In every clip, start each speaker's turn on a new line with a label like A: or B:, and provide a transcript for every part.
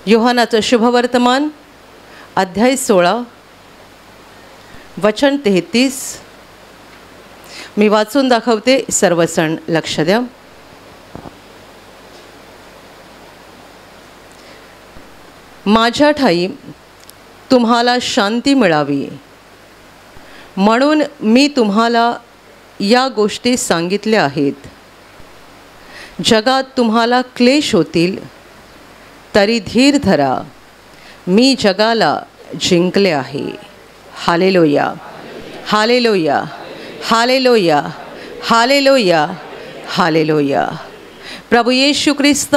A: योहानाचं शुभवर्तमान अध्याय 16 वचन 33. मी वाचून दाखवते, सर्वजण लक्ष द्या. माझ्या ठाई तुम्हाला शांती मिळावी म्हणून मी तुम्हाला या गोष्टी सांगितल्या आहेत. जगात तुम्हाला क्लेश होतील, तरी धीर धरा, मी जगाला जिंकले आहे. Hallelujah, hallelujah, hallelujah, hallelujah, hallelujah. प्रभू येशू ख्रिस्त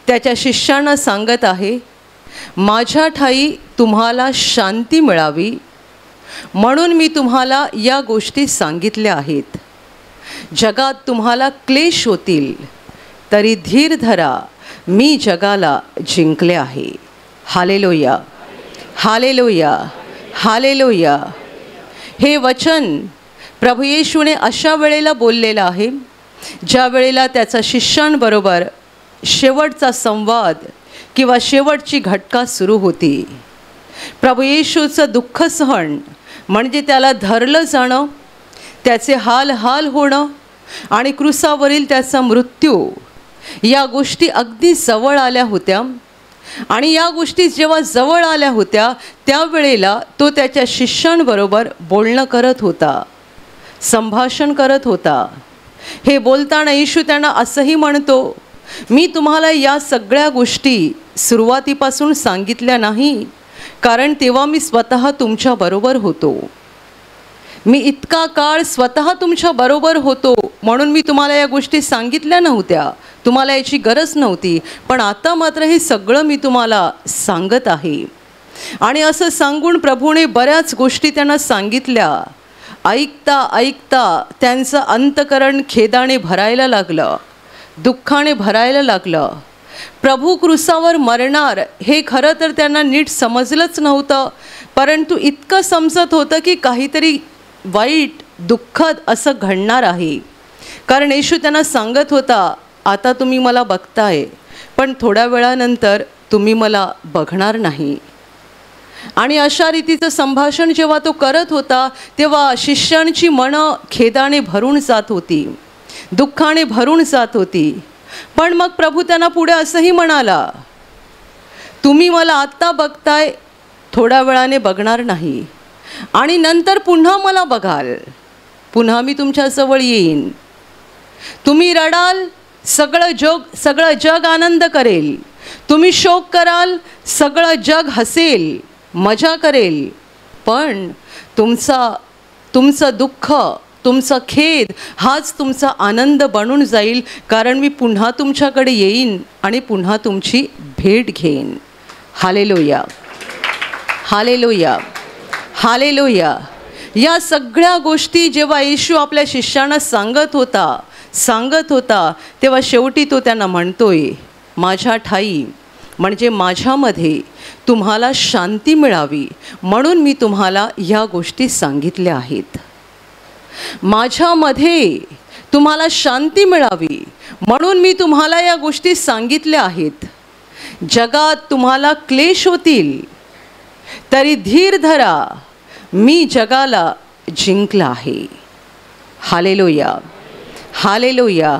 A: त्याच्या शिष्यांना सांगत आहे, माझ्या ठाई तुम्हाला शांती मिळावी म्हणून मी तुम्हाला या गोष्टी सांगितल्या आहेत. जगात तुम्हाला क्लेश होतील, तरी धीर धरा, मी जगाला जिंकले आहे. Hallelujah, hallelujah, hallelujah. हे वचन प्रभू येशूने अशा वेळेला बोललेलं आहे ज्या वेळेला त्याचा शिष्यांबरोबर शेवटचा संवाद किंवा शेवटची घटका सुरू होती. प्रभू येशूचं दुःख सहन म्हणजे त्याला धरलं जाणं, त्याचे हाल होणं आणि क्रूसावरील त्याचा मृत्यू, या गोष्टी अगदी जवळ आल्या होत्या. आणि या गोष्टी जेव्हा जवळ आल्या होत्या त्यावेळेला तो त्याच्या शिष्यांबरोबर बोलणं करत होता, संभाषण करत होता. हे बोलताना येशू त्यांना असंही म्हणतो, मी तुम्हाला या सगळ्या गोष्टी सुरुवातीपासून सांगितल्या नाही, कारण तेव्हा मी स्वतः तुमच्याबरोबर होतो. मी इतका काळ स्वतः तुमच्याबरोबर होतो म्हणून मी तुम्हाला या गोष्टी सांगितल्या नव्हत्या, तुम्हाला याची गरज नव्हती. पण आता मात्र हे सगळं मी तुम्हाला सांगत आहे. आणि असं सांगून प्रभूने बऱ्याच गोष्टी त्यांना सांगितल्या. ऐकता ऐकता त्यांचं अंतकरण खेदाने भरायला लागलं, दुःखाने भरायला लागलं. प्रभू क्रूसावर मरणार हे खरं तर त्यांना नीट समजलंच नव्हतं, परंतु इतकं समजत होतं की काहीतरी वाईट दुःखद असं घडणार आहे. कारण येशू त्यांना सांगत होता, आता तुम्ही मला बघताय पण थोड्या वेळानंतर तुम्ही मला बघणार नाही. आणि अशा रीतीचं संभाषण जेव्हा तो करत होता तेव्हा शिष्यांची मनं खेदाने भरून जात होती, दुःखाने भरून जात होती. पण मग प्रभू त्यांना पुढे असंही म्हणाला, तुम्ही मला आत्ता बघताय, थोड्या वेळाने बघणार नाही आणि नंतर पुन्हा मला बघाल, पुन्हा मी तुमच्याजवळ येईन. तुम्ही रडाल, सगळं जग आनंद करेल. तुम्ही शोक कराल, सगळं जग हसेल, मजा करेल. पण तुमचं दुःख, तुमचा खेद हाच तुमचा आनंद बनून जाईल, कारण मी पुन्हा तुमच्याकडे येईन आणि पुन्हा तुमची भेट घेईन. Hallelujah, hallelujah, hallelujah. या सगळ्या गोष्टी जेव्हा येशू आपल्या शिष्यांना सांगत होता तेव्हा शेवटी तो त्यांना म्हणतोय, माझ्या ठाई म्हणजे माझ्यामध्ये तुम्हाला शांती मिळावी म्हणून मी तुम्हाला या गोष्टी सांगितल्या आहेत. माझ्यामध्ये तुम्हाला शांती मिळावी म्हणून मी तुम्हाला या गोष्टी सांगितल्या आहेत. जगात तुम्हाला क्लेश होतील, तरी धीर धरा, मी जगाला जिंकला आहे. Hallelujah, hallelujah.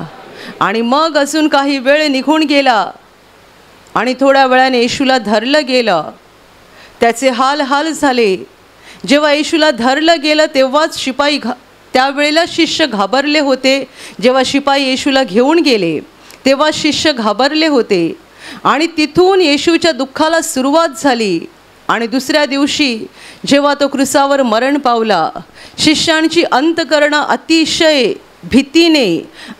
A: आणि मग अजून काही वेळ निघून गेला आणि थोड्या वेळाने येशूला धरलं गेलं. त्याचे हाल झाले. जेव्हा येशूला धरलं गेलं तेव्हाच त्यावेळेला शिष्य घाबरले होते. जेव्हा शिपाई येशूला घेऊन गेले तेव्हा शिष्य घाबरले होते. आणि तिथून येशूच्या दुःखाला सुरुवात झाली. आणि दुसऱ्या दिवशी जेव्हा तो क्रूसावर मरण पावला, शिष्यांची अंतकरणं अतिशय भीतीने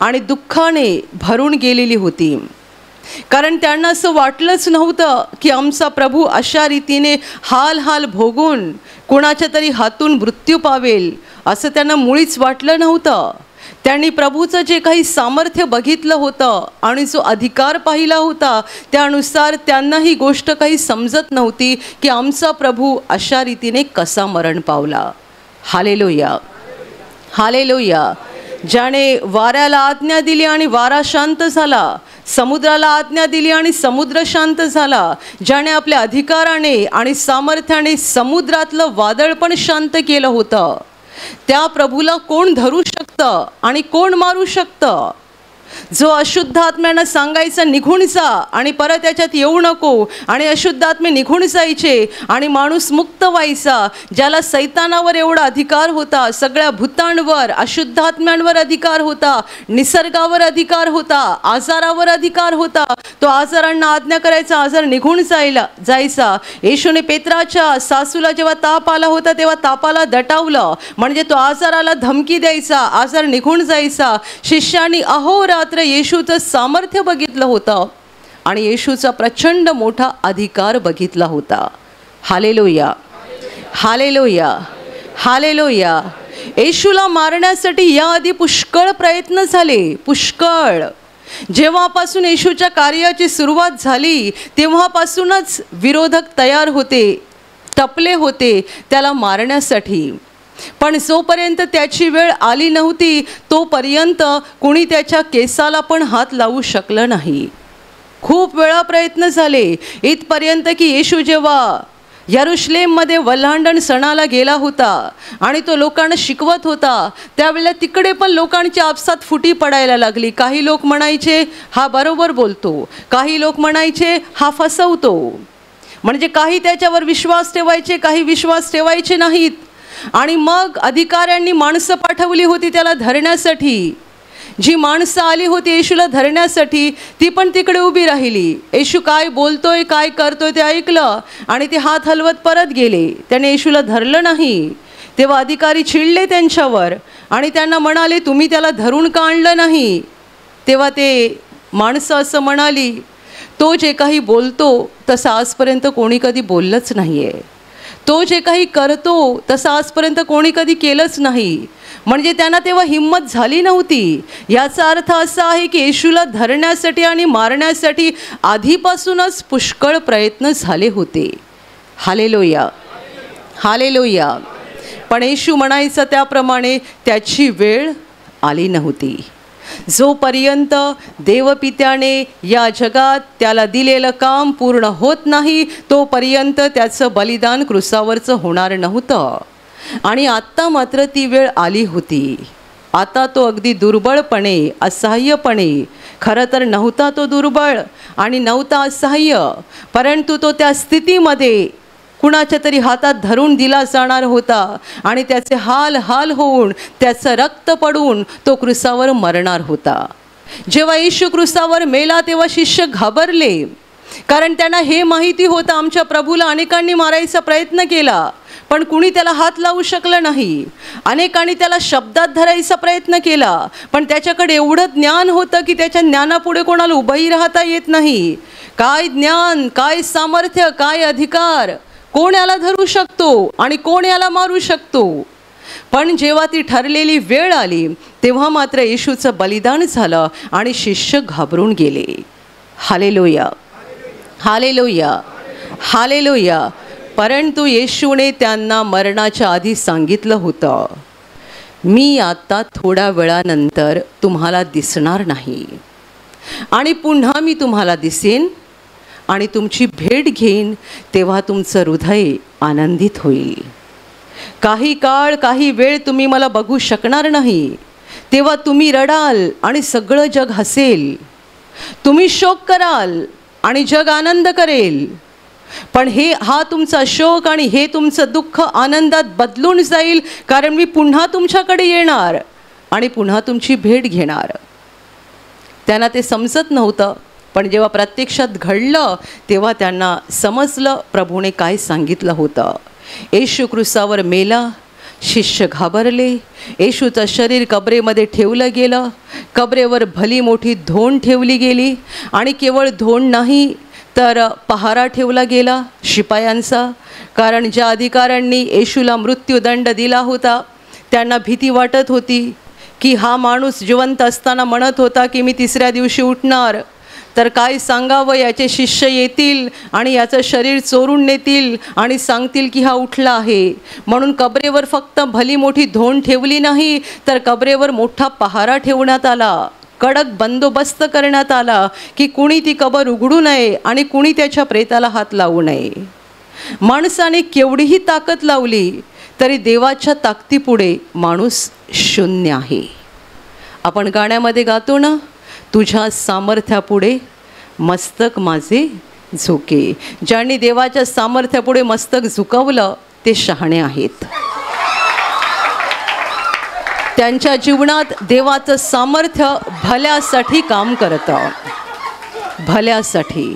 A: आणि दुःखाने भरून गेलेली होती. कारण त्यांना असं वाटलंच नव्हतं की आमचा प्रभू अशा रीतीने हाल भोगून कोणाच्या तरी हातून मृत्यू पावेल, असं त्यांना मुळीच वाटलं नव्हतं. त्यांनी प्रभूचं जे काही सामर्थ्य बघितलं होतं आणि जो अधिकार पाहिला होता त्यानुसार त्यांना ही गोष्ट काही समजत नव्हती की आमचा प्रभू अशा रीतीने कसा मरण पावला. Hallelujah, hallelujah. ज्याने वाऱ्याला आज्ञा दिली आणि वारा शांत झाला, समुद्राला आज्ञा दिली आणि समुद्र शांत झाला. ज्याने आपल्या अधिकाराने आणि सामर्थ्याने समुद्रातलं वादळ पण शांत केलं होतं, त्या प्रभूला कोण धरू शकतं आणि कोण मारू शकतं? जो अशुद्ध आत्म्यानं सांगायचं निघून जा आणि परत त्याच्यात येऊ नको, आणि अशुद्ध आत्मे निघून जायचे आणि माणूस मुक्त व्हायचा. ज्याला सैतानावर एवढा अधिकार होता, सगळ्या भूतांवर, अशुद्ध आत्म्यांवर अधिकार होता, निसर्गावर अधिकार होता, आजारावर अधिकार होता, तो आजारांना आज्ञा करायचा, आजार निघून जायचा. येशूने पेत्राच्या सासूला जेव्हा ताप आला होता तेव्हा तापाला दटावलं, म्हणजे तो आजाराला धमकी द्यायचा, आजार निघून जायचा. शिष्यांनी अहोरात्र येशूचं सामर्थ्य बघितलं होतं आणि येशूचा प्रचंड मोठा अधिकार बघितला होता. Hallelujah, hallelujah, hallelujah. येशूला मारण्यासाठी याआधी पुष्कळ प्रयत्न झाले, पुष्कळ. जेव्हापासून येशूच्या कार्याची सुरुवात झाली तेव्हापासूनच विरोधक तयार होते, टपले होते त्याला मारण्यासाठी. पण जोपर्यंत त्याची वेळ आली नव्हती तोपर्यंत कोणी त्याच्या केसाला पण हात लावू शकलं नाही. खूप वेळा प्रयत्न झाले, इथपर्यंत की येशू जेव्हा यरुशलेममध्ये वल्हांडण सणाला गेला होता आणि तो लोकांना शिकवत होता, त्यावेळेला तिकडे पण लोकांची आपसात फुटी पडायला लागली. काही लोक म्हणायचे हा बरोबर बोलतो, काही लोक म्हणायचे हा फसवतो. म्हणजे काही त्याच्यावर विश्वास ठेवायचे, काही विश्वास ठेवायचे नाहीत. आणि मग अधिकाऱ्यांनी माणसं पाठवली होती त्याला धरण्यासाठी. जी माणसं आली होती येशूला धरण्यासाठी ती पण तिकडे उभी राहिली. येशू काय बोलतोय, काय करतोय ते ऐकलं आणि ते हात हलवत परत गेले. त्याने येशूला धरलं नाही. तेव्हा अधिकारी चिडले त्यांच्यावर आणि त्यांना म्हणाले तुम्ही त्याला धरून का आणलं नाही? तेव्हा ते माणसं असं म्हणाली, तो जे काही बोलतो तसं आजपर्यंत कोणी कधी बोललंच नाही आहे, तो जे काही करतो तसं आजपर्यंत कोणी कधी केलंच नाही. म्हणजे त्यांना तेव्हा हिंमत झाली नव्हती. याचा अर्थ असा आहे की येशूला धरण्यासाठी आणि मारण्यासाठी आधीपासूनच पुष्कळ प्रयत्न झाले होते. Hallelujah, hallelujah. पण येशू म्हणायचं त्याप्रमाणे त्याची वेळ आली नव्हती. जोपर्यंत देवपित्याने या जगात त्याला दिलेलं काम पूर्ण होत नाही तोपर्यंत त्याचं बलिदान क्रूसावरचं होणार नव्हतं. आणि आत्ता मात्र ती वेळ आली होती. आता तो अगदी दुर्बळपणे, असहाय्यपणे, खरं तर नव्हता तो दुर्बळ आणि नव्हता असहाय्य, परंतु तो त्या स्थितीमध्ये कुणाच्या तरी हातात धरून दिला जाणार होता आणि त्याचे हाल हाल होऊन, त्याचं रक्त पडून तो क्रूसावर मरणार होता. जेव्हा येशू क्रूसावर मेला तेव्हा शिष्य घाबरले, कारण त्यांना हे माहिती होतं आमच्या प्रभूला अनेकांनी मारायचा प्रयत्न केला पण कुणी त्याला हात लावू शकलं नाही. अनेकांनी त्याला शब्दात धरायचा प्रयत्न केला पण त्याच्याकडे एवढं ज्ञान होतं की त्याच्या ज्ञानापुढे कोणाला उभंही राहता येत नाही. काय ज्ञान, काय सामर्थ्य, काय अधिकार, कोण याला धरू शकतो आणि कोण याला मारू शकतो. पण जेव्हा ती ठरलेली वेळ आली तेव्हा मात्र येशूचं बलिदान झालं आणि शिष्य घाबरून गेले. Hallelujah, hallelujah, hallelujah. परंतु येशूने त्यांना मरणाच्या आधी सांगितलं होतं, मी आता थोड्या वेळानंतर तुम्हाला दिसणार नाही आणि पुन्हा मी तुम्हाला दिसेन आणि तुमची भेट घेईन, तेव्हा तुमचं हृदय आनंदित होईल. काही काळ, काही वेळ तुम्ही मला बघू शकणार नाही, तेव्हा तुम्ही रडाल आणि सगळं जग हसेल. तुम्ही शोक कराल आणि जग आनंद करेल. पण हा तुमचा शोक आणि हे तुमचं दुःख आनंदात बदलून जाईल, कारण मी पुन्हा तुमच्याकडे येणार आणि पुन्हा तुमची भेट घेणार. त्यांना ते समजत नव्हतं, पण जेव्हा प्रत्यक्षात घडलं तेव्हा त्यांना समजलं प्रभूने काय सांगितलं होतं. येशू क्रूसावर मेला, शिष्य घाबरले. येशूचं शरीर कबरेमध्ये ठेवलं गेलं. कबरेवर भली मोठी धोंड ठेवली गेली आणि केवळ धोंड नाही तर पहारा ठेवला गेला शिपायांचा. कारण ज्या अधिकाऱ्यांनी येशूला मृत्यूदंड दिला होता त्यांना भीती वाटत होती की हा माणूस जिवंत असताना म्हणत होता की मी तिसऱ्या दिवशी उठणार, तर काय सांगावं, याचे शिष्य येतील आणि याचं शरीर चोरून नेतील आणि सांगतील की हा उठला आहे. म्हणून कबरेवर फक्त भली मोठी धोंड ठेवली नाही तर कबरेवर मोठा पहारा ठेवण्यात आला कडक बंदोबस्त करण्यात आला की कुणी ती कबर उघडू नये आणि कुणी त्याच्या प्रेताला हात लावू नये. माणसाने केवढीही ताकद लावली तरी देवाच्या ताकदीपुढे माणूस शून्य आहे. आपण गाण्यामध्ये गातो ना, तुझ्या सामर्थ्यापुढे मस्तक माझे झुके. ज्यांनी देवाच्या सामर्थ्यापुढे मस्तक झुकवलं ते शहाणे आहेत. त्यांच्या जीवनात देवाचं सामर्थ्य भल्यासाठी काम करतं, भल्यासाठी.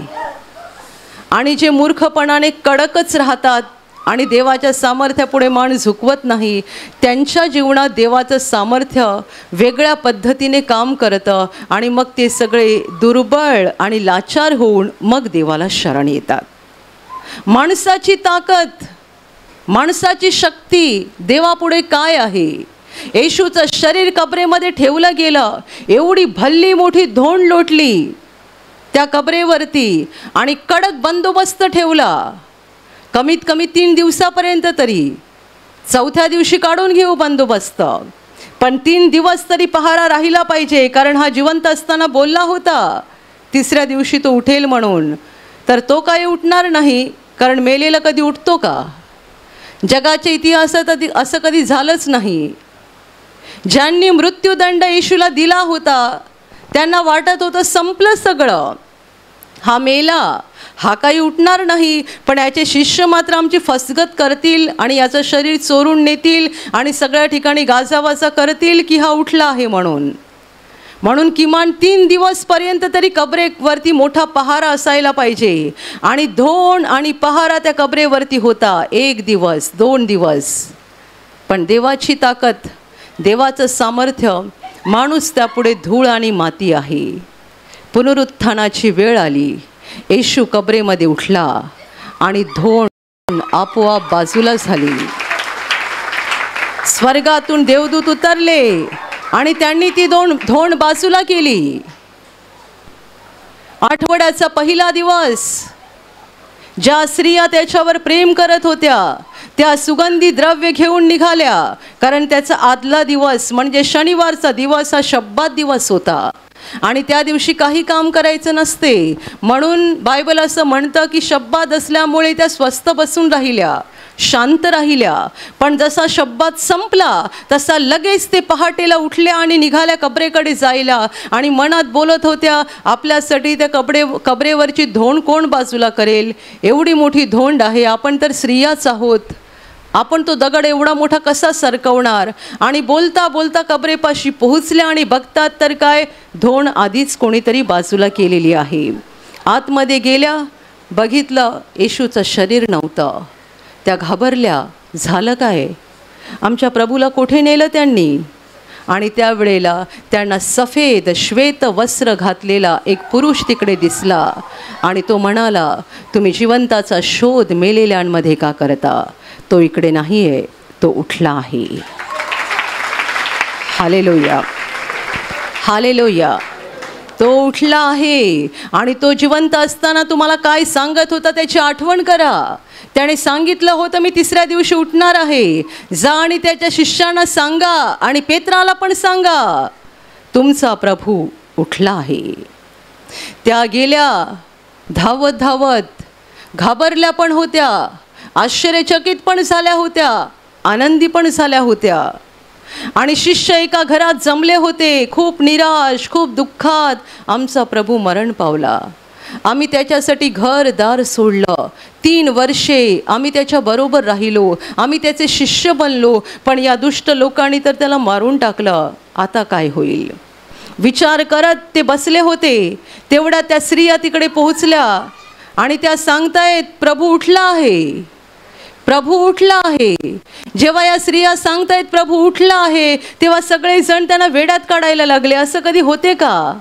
A: आणि जे मूर्खपणाने कडकच राहतात आणि देवाच्या सामर्थ्यापुढे मान झुकवत नाही, त्यांच्या जीवनात देवाचं सामर्थ्य वेगळ्या पद्धतीने काम करतं आणि मग ते सगळे दुर्बळ आणि लाचार होऊन मग देवाला शरण येतात. माणसाची ताकद, माणसाची शक्ती देवापुढे काय आहे? येशूचं शरीर कबरेमध्ये ठेवलं गेलं, एवढी भल्ली मोठी धोंड लोटली त्या कबरेवरती आणि कडक बंदोबस्त ठेवला. कमीत कमी 3 दिवसापर्यंत तरी. चौथ्या दिवशी काढून घेऊ बंदोबस्त, पण 3 दिवस तरी पहारा राहिला पाहिजे, कारण हा जिवंत असताना बोलला होता 3ऱ्या दिवशी तो उठेल म्हणून. तर तो काही उठणार नाही, कारण मेलेला कधी उठतो का? जगाच्या इतिहासात असं कधी झालंच नाही. ज्यांनी मृत्यूदंड येशूला दिला होता त्यांना वाटत होतं संपलं सगळं, हा मेला, हा काही उठणार नाही. पण याचे शिष्य मात्र आमची फसगत करतील आणि याचं शरीर चोरून नेतील आणि सगळ्या ठिकाणी गाजावाजा करतील की हा उठला आहे म्हणून. म्हणून किमान 3 दिवसपर्यंत तरी कबरेवरती मोठा पहारा असायला पाहिजे. आणि धोंड आणि पहारा त्या कबरेवरती होता 1 दिवस 2 दिवस. पण देवाची ताकद, देवाचं सामर्थ्य, माणूस त्यापुढे धूळ आणि माती आहे. पुनरुत्थानाची वेळ आली, येशू कबरेमध्ये उठला आणि धोंड आपोआप बाजूला झाली. स्वर्गातून देवदूत उतरले आणि त्यांनी ती धोंड बाजूला केली. आठवड्याचा पहिला दिवस ज्या स्त्रिया त्याच्यावर प्रेम करत होत्या त्या सुगंधी द्रव्य घेऊन निघाल्या, कारण त्याचा आदला दिवस म्हणजे शनिवारचा दिवस हा शब्बात दिवस होता आणि त्या दिवशी काही काम करायचं नसते. म्हणून बायबल असं म्हणतं की शब्बात असल्यामुळे त्या स्वस्थ बसून राहिल्या, शांत राहिल्या. पण जसा शब्बात संपला तसा लगेच ते पहाटेला उठल्या आणि निघाल्या कबरेकडे जायला आणि मनात बोलत होत्या, आपल्यासाठी त्या कबरेवरची धोंड कोण बाजूला करेल? एवढी मोठी धोंड आहे, आपण तर स्त्रियाच आहोत, आपण तो दगड एवढा मोठा कसा सरकवणार? आणि बोलता बोलता कबरेपाशी पोहोचल्या आणि बघतात तर काय, धोंड आधीच कोणीतरी बाजूला केलेली आहे. आतमध्ये गेल्या, बघितलं येशूचं शरीर नव्हतं. त्या घाबरल्या, झालं काय? आमच्या प्रभूला कुठे नेलं त्यांनी? आणि त्यावेळेला त्यांना सफेद श्वेत वस्त्र घातलेला एक पुरुष तिकडे दिसला आणि तो म्हणाला, तुम्ही जिवंताचा शोध मेलेल्यांमध्ये का करता? तो इकडे नाही आहे, तो उठला आहे. Hallelujah, hallelujah. तो उठला आहे आणि तो जिवंत असताना तुम्हाला काय सांगत होता त्याची आठवण करा. त्याने सांगितलं होतं मी 3ऱ्या दिवशी उठणार आहे. जा आणि त्याच्या शिष्यांना सांगा आणि पेत्राला पण सांगा, तुमचा प्रभू उठला आहे. त्या गेल्या धावत धावत, घाबरल्या पण होत्या, आश्चर्यचकित पण झाल्या होत्या, आनंदी पण झाल्या होत्या. आणि शिष्य एका घरात जमले होते, खूप निराश, खूप दुःखात. आमचा प्रभू मरण पावला, आम्ही त्याच्यासाठी घरदार सोडलं, 3 वर्षे आम्ही त्याच्याबरोबर राहिलो, आम्ही त्याचे शिष्य बनलो, पण या दुष्ट लोकांनी तर त्याला मारून टाकलं, आता काय होईल? विचार करत ते बसले होते. तेवढ्या त्या स्त्रिया तिकडे पोहोचल्या आणि त्या सांगतायत, प्रभू उठला आहे, प्रभू उठला आहे. जेव्हा या स्त्रिया सांगतायत प्रभू उठला आहे, तेव्हा सगळेजण त्यांना वेड्यात काढायला लागले. असं कधी होते का?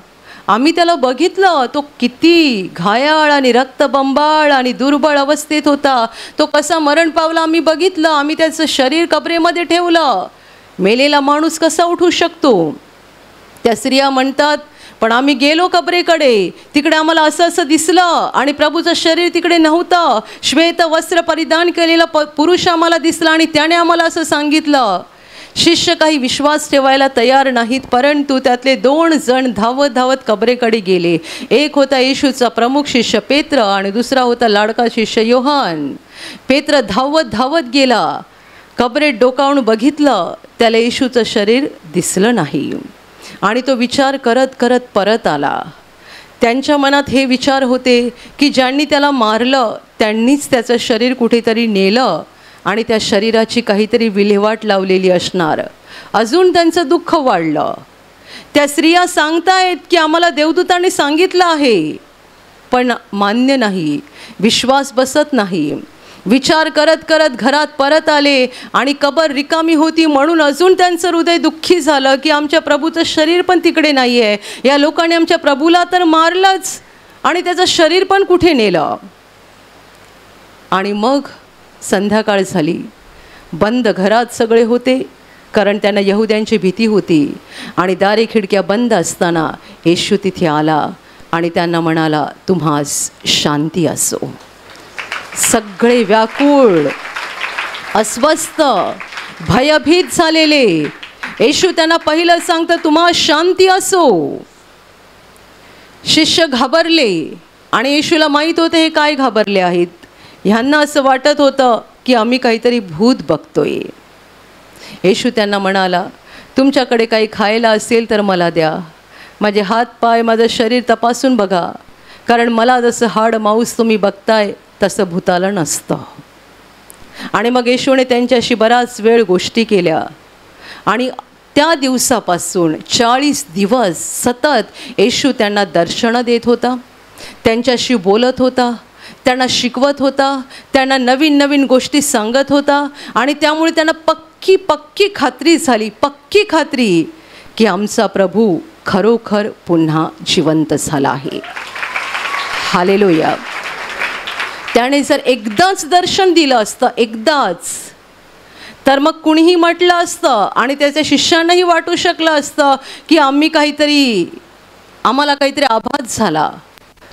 A: आम्ही त्याला बघितलं, तो किती घायाळ आणि रक्तबंबाळ आणि दुर्बळ अवस्थेत होता. तो कसा मरण पावला आम्ही बघितलं. आम्ही त्याचं शरीर कबरेमध्ये ठेवलं. मेलेला माणूस कसा उठू शकतो? त्या स्त्रिया म्हणतात, पण आम्ही गेलो कबरेकडे, तिकडे आम्हाला असं असं दिसलं आणि प्रभूचं शरीर तिकडे नव्हतं. श्वेत वस्त्र परिधान केलेला पुरुष आम्हाला दिसला आणि त्याने आम्हाला असं सांगितलं. शिष्य काही विश्वास ठेवायला तयार नाहीत, परंतु त्यातले 2 जण धावत धावत कबरेकडे गेले. एक होता येशूचा प्रमुख शिष्य पेत्र आणि दुसरा होता लाडका शिष्य योहान. पेत्र धावत धावत गेला, कबरेत डोकावून बघितलं, त्याला येशूचं शरीर दिसलं नाही आणि तो विचार करत करत परत आला. त्यांच्या मनात हे विचार होते की ज्यांनी त्याला मारलं त्यांनीच त्याचं शरीर कुठेतरी नेलं आणि त्या शरीराची काहीतरी विल्हेवाट लावलेली असणार. अजून त्यांचं दुःख वाढलं. त्या स्त्रिया सांगतायत की आम्हाला देवदूताने सांगितलं आहे, पण मान्य नाही, विश्वास बसत नाही. विचार करत करत घरात परत आले आणि कबर रिकामी होती म्हणून अजून त्यांचं हृदय दुःखी झालं की आमच्या प्रभूचं शरीर पण तिकडे नाही आहे. या लोकांनी आमच्या प्रभूला तर मारलंच आणि त्याचं शरीर पण कुठे नेलं. आणि मग संध्याकाळ झाली. बंद घरात सगळे होते, कारण त्यांना यहुद्यांची भीती होती. आणि दारे खिडक्या बंद असताना येशू तिथे आला आणि त्यांना म्हणाला, तुम्हास शांती असो. सगळे व्याकुळ, अस्वस्थ, भयभीत झालेले. येशू त्यांना पहिलं सांगतं, तुम्हा शांती असो. शिष्य घाबरले आणि येशूला माहीत होते हे काय घाबरले आहेत. ह्यांना असं वाटत होतं की आम्ही काहीतरी भूत बघतोय. येशू त्यांना म्हणाला, तुमच्याकडे काही खायला असेल तर मला द्या. माझे हात पाय, माझं शरीर तपासून बघा, कारण मला जसं हाड मांस तुम्ही बघताय तसं भूताला नसतं. आणि मग येशूने त्यांच्याशी बराच वेळ गोष्टी केल्या आणि त्या दिवसापासून 40 दिवस सतत येशू त्यांना दर्शनं देत होता, त्यांच्याशी बोलत होता, त्यांना शिकवत होता, त्यांना नवीन नवीन गोष्टी सांगत होता. आणि त्यामुळे त्यांना पक्की खात्री झाली, पक्की खात्री की आमचा प्रभू खरोखर पुन्हा जिवंत झाला आहे. हालेलुया. त्याने जर एकदाच दर्शन दिलं असतं, एकदाच, तर मग कुणीही म्हटलं असतं आणि त्याच्या शिष्यांनाही वाटू शकलं असतं की आम्हाला काहीतरी आभास झाला,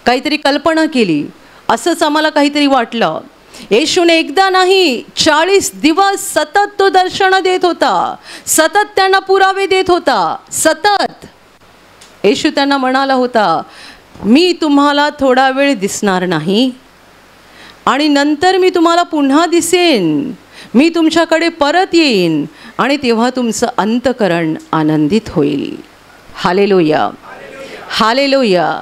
A: काहीतरी कल्पना केली, असंच आम्हाला काहीतरी वाटलं. येशूने एकदा नाही, 40 दिवस सतत तो दर्शनं देत होता, सतत त्यांना पुरावे देत होता. सतत येशू त्यांना म्हणाला होता, मी तुम्हाला थोडा वेळ दिसणार नाही आणि नंतर मी तुम्हाला पुन्हा दिसेन. मी तुमच्याकडे परत येईन आणि तेव्हा तुमचं अंतःकरण आनंदित होईल. Hallelujah, hallelujah.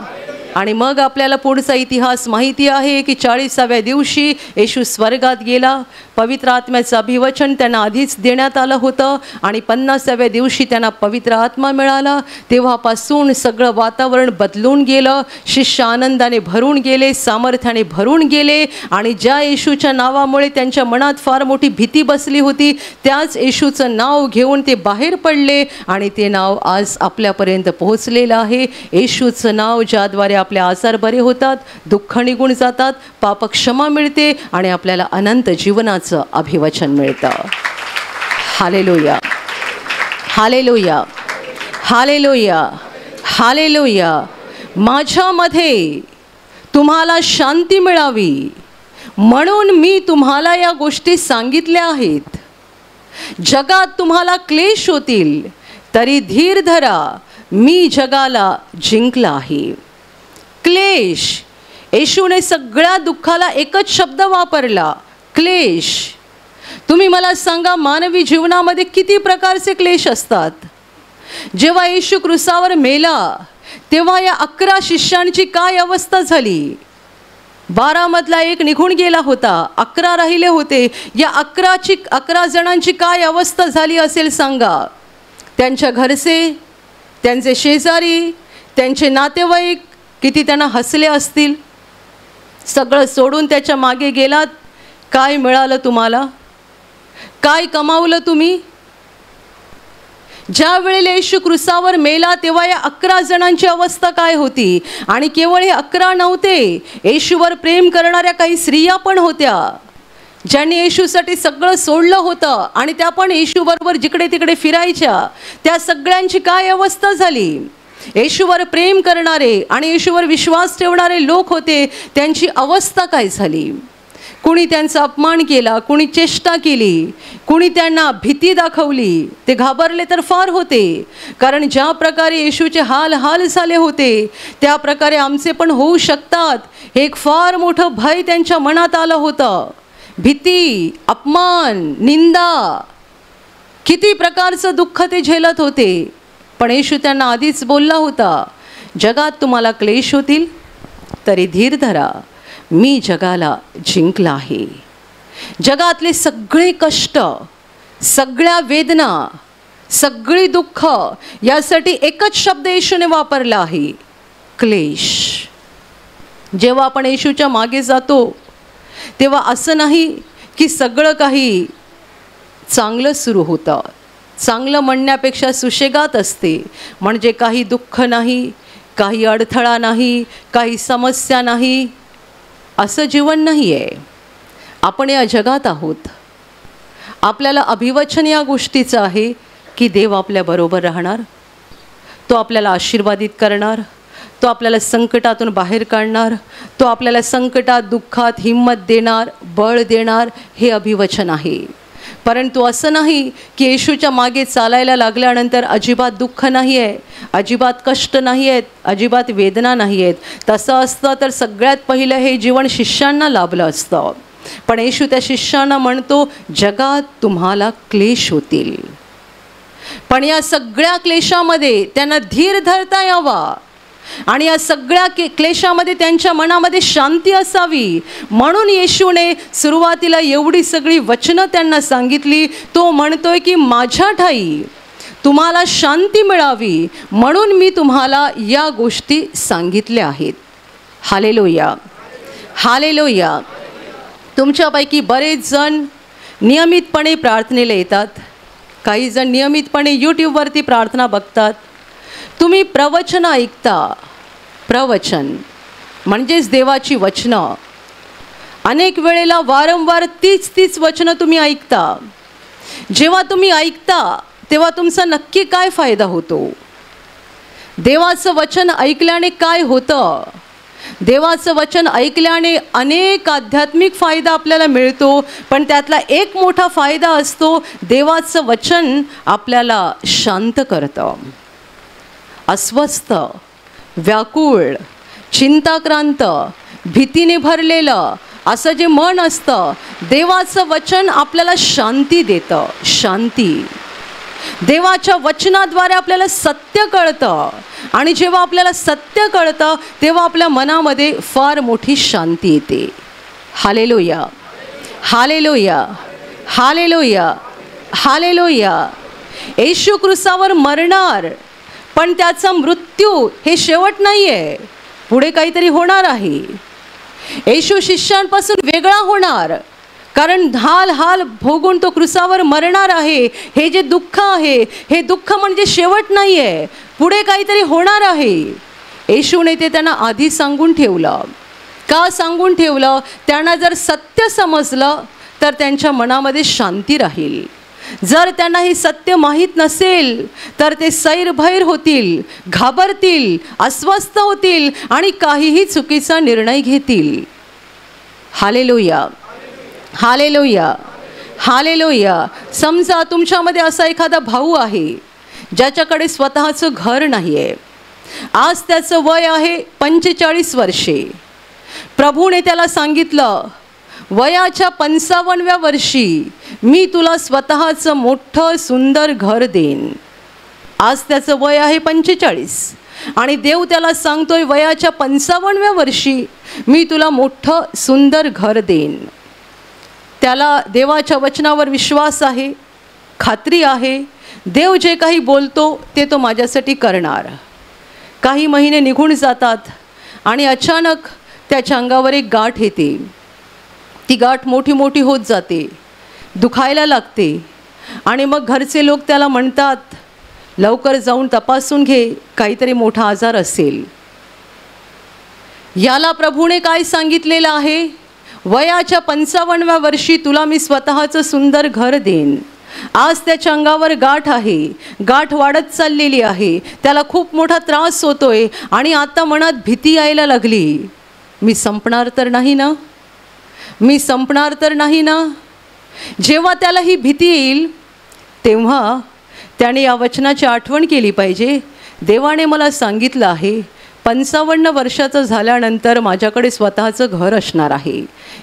A: आणि मग आपल्याला पुढचा इतिहास माहिती आहे की 40व्या दिवशी येशू स्वर्गात गेला. पवित्र आत्म्याचं अभिवचन त्यांना आधीच देण्यात आलं होतं आणि 50व्या दिवशी त्यांना पवित्र आत्मा मिळाला. तेव्हापासून सगळं वातावरण बदलून गेलं. शिष्य आनंदाने भरून गेले, सामर्थ्याने भरून गेले. आणि ज्या येशूच्या नावामुळे त्यांच्या मनात फार मोठी भीती बसली होती, त्याच येशूचं नाव घेऊन ते बाहेर पडले आणि ते नाव आज आपल्यापर्यंत पोहोचलेलं आहे. येशूचं नाव ज्याद्वारे आपले आजार बरे होतात, दुःख निघून जातात, पाप क्षमा मिळते आणि आपल्याला अनंत जीवनाचं अभिवचन मिळतं. Hallelujah, hallelujah, hallelujah, hallelujah. माझ्यामध्ये तुम्हाला शांती मिळावी म्हणून मी तुम्हाला या गोष्टी सांगितल्या आहेत. जगात तुम्हाला क्लेश होतील, तरी धीर धरा, मी जगाला जिंकला आहे. क्लेश, येशूने सगळ्या दुःखाला एकच शब्द वापरला, क्लेश. तुम्ही मला सांगा, मानवी जीवनामध्ये किती प्रकारचे क्लेश असतात. जेव्हा येशू क्रूसावर मेला तेव्हा या 11 शिष्यांची काय अवस्था झाली. 12 मधला एक निघून गेला होता, 11 राहिले होते. या 11 जणांची काय अवस्था झाली असेल सांगा. त्यांच्या घरचे, त्यांचे शेजारी, त्यांचे नातेवाईक किती त्यांना हसले असतील. सगळं सोडून त्याच्या मागे गेलात. काय मिळालं तुम्हाला? काय कमावलं तुम्ही? ज्या वेळेला येशू क्रूसावर मेला तेव्हा या 11 जणांची अवस्था काय होती. आणि केवळ हे 11 नव्हते, येशूवर प्रेम करणाऱ्या काही स्त्रिया पण होत्या, ज्यांनी येशूसाठी सगळं सोडलं होतं आणि त्या पण येशूबरोबर जिकडे तिकडे फिरायच्या. त्या सगळ्यांची काय अवस्था झाली. येशूवर प्रेम करणारे आणि येशूवर विश्वास ठेवणारे लोक होते, त्यांची अवस्था काय झाली. कुणी त्यांचा अपमान केला, कुणी चेष्टा केली, कुणी त्यांना भीती दाखवली, ते घाबरले तर फार होते. कारण ज्या प्रकारे येशूचे हाल झाले होते त्या प्रकारे आमचे पण होऊ शकतात, हे एक फार मोठं भय त्यांच्या मनात आलं होतं. भीती, अपमान, निंदा, किती प्रकारचं दुःख ते झेलत होते. पण येशू त्यांना आधीच बोलला होता, जगात तुम्हाला क्लेश होतील तरी धीर धरा, मी जगाला जिंकला आहे. जगातले सगळे कष्ट, सगळ्या वेदना, सगळी दुःख, यासाठी एकच शब्द येशूने वापरला आहे, क्लेश. जेव्हा आपण येशूच्या मागे जातो तेव्हा असं नाही की सगळं काही चांगलं सुरू होतं. चांगलं म्हणण्यापेक्षा सुशेगात असते. म्हणजे काही दुःख नाही, काही अडथळा नाही, काही समस्या नाही, असं जीवन नाही आहे. आपण या जगात आहोत. आपल्याला अभिवचन या गोष्टीचं आहे की देव आपल्याबरोबर राहणार, तो आपल्याला आशीर्वादित करणार, तो आपल्याला संकटातून बाहेर काढणार, तो आपल्याला संकटात दुःखात हिंमत देणार, बळ देणार, हे अभिवचन आहे. परंतु असं नाही की येशूच्या मागे चालायला लागल्यानंतर अजिबात दुःख नाही आहे, अजिबात कष्ट नाही आहेत, अजिबात वेदना नाही आहेत. तसं असतं तर सगळ्यात पहिलं हे जीवन शिष्यांना लाभलं असतं. पण येशू त्या शिष्यांना म्हणतो, जगात तुम्हाला क्लेश होतील, पण या सगळ्या क्लेशामध्ये त्यांना धीर धरता यावा आणि या सगळ्या क्लेशामध्ये त्यांच्या मनामध्ये शांती असावी. म्हणून येशूने सुरुवातीला एवढी सगळी वचनं त्यांना सांगितली. तो म्हणतोय की माझ्या ठाई तुम्हाला शांती मिळावी म्हणून मी तुम्हाला या गोष्टी सांगितल्या आहेत. Hallelujah, hallelujah. तुमच्यापैकी बरेच जण नियमितपणे प्रार्थनेला येतात, काही जण नियमितपणे यूट्यूबवरती प्रार्थना बघतात. तुम्ही प्रवचन ऐकता, प्रवचन म्हणजेच देवाची वचनं. अनेक वेळेला वारंवार तीच वचनं तुम्ही ऐकता. जेव्हा तुम्ही ऐकता तेव्हा तुमचा नक्की काय फायदा होतो? देवाचं वचन ऐकल्याने काय होतं? देवाचं वचन ऐकल्याने अनेक आध्यात्मिक फायदा आपल्याला मिळतो, पण त्यातला एक मोठा फायदा असतो, देवाचं वचन आपल्याला शांत करतं. अस्वस्थ, व्याकुळ, चिंताक्रांत, भीतीने भरलेलं असं जे मन असतं, देवाचं वचन आपल्याला शांती देतं. शांती. देवाच्या वचनाद्वारे आपल्याला सत्य कळतं आणि जेव्हा आपल्याला सत्य कळतं तेव्हा आपल्या मनामध्ये फार मोठी शांती येते. Hallelujah, hallelujah, hallelujah, hallelujah. Yeshu क्रूसावर मरणार, पण त्याचा मृत्यू हे शेवट नाही आहे, पुढे काहीतरी होणार आहे. येशू शिष्यांपासून वेगळा होणार, कारण हाल भोगून तो क्रूसावर मरणार आहे. हे जे दुःख आहे, हे दुःख म्हणजे शेवट नाही आहे, पुढे काहीतरी होणार आहे. येशूने ते त्यांना आधी सांगून ठेवलं. का सांगून ठेवलं? त्यांना जर सत्य समजलं तर त्यांच्या मनामध्ये शांती राहील. जर त्यांना हे सत्य माहीत नसेल तर ते सैरभैर होतील, घाबरतील, अस्वस्थ होतील आणि काहीही चुकीचा निर्णय घेतील. Hallelujah, hallelujah, hallelujah. समजा तुमच्यामध्ये असा एखादा भाऊ आहे ज्याच्याकडे स्वतःचं घर नाही आहे. आज त्याचं वय आहे 45 वर्षे. प्रभूने त्याला सांगितलं, वयाच्या 55व्या वर्षी मी तुला स्वतःचं मोठं सुंदर घर देईन. आज त्याचं वय आहे 45 आणि देव त्याला सांगतोय, वयाच्या 55व्या वर्षी मी तुला मोठं सुंदर घर देईन. त्याला देवाच्या वचनावर विश्वास आहे, खात्री आहे. देव जे काही बोलतो ते तो माझ्यासाठी करणार. काही महिने निघून जातात आणि अचानक त्याच्या अंगावर एक गाठ येते. ती गाठ मोठी होत जाते, दुखायला लागते आणि मग घरचे लोक त्याला म्हणतात, लवकर जाऊन तपासून घे, काहीतरी मोठा आजार असेल. याला प्रभूने काय सांगितलेलं आहे? वयाच्या 55व्या वर्षी तुला मी स्वतःचं सुंदर घर देईन. आज त्याच्या अंगावर गाठ आहे, गाठ वाढत चाललेली आहे, त्याला खूप मोठा त्रास होतोय आणि आता मनात भीती यायला लागली, मी संपणार तर नाही ना, मी संपणार तर नाही ना. जेव्हा त्याला ही भीती येईल तेव्हा त्याने या वचनाची आठवण केली पाहिजे. देवाने मला सांगितलं आहे 55 वर्षाचं झाल्यानंतर माझ्याकडे स्वतःचं घर असणार आहे.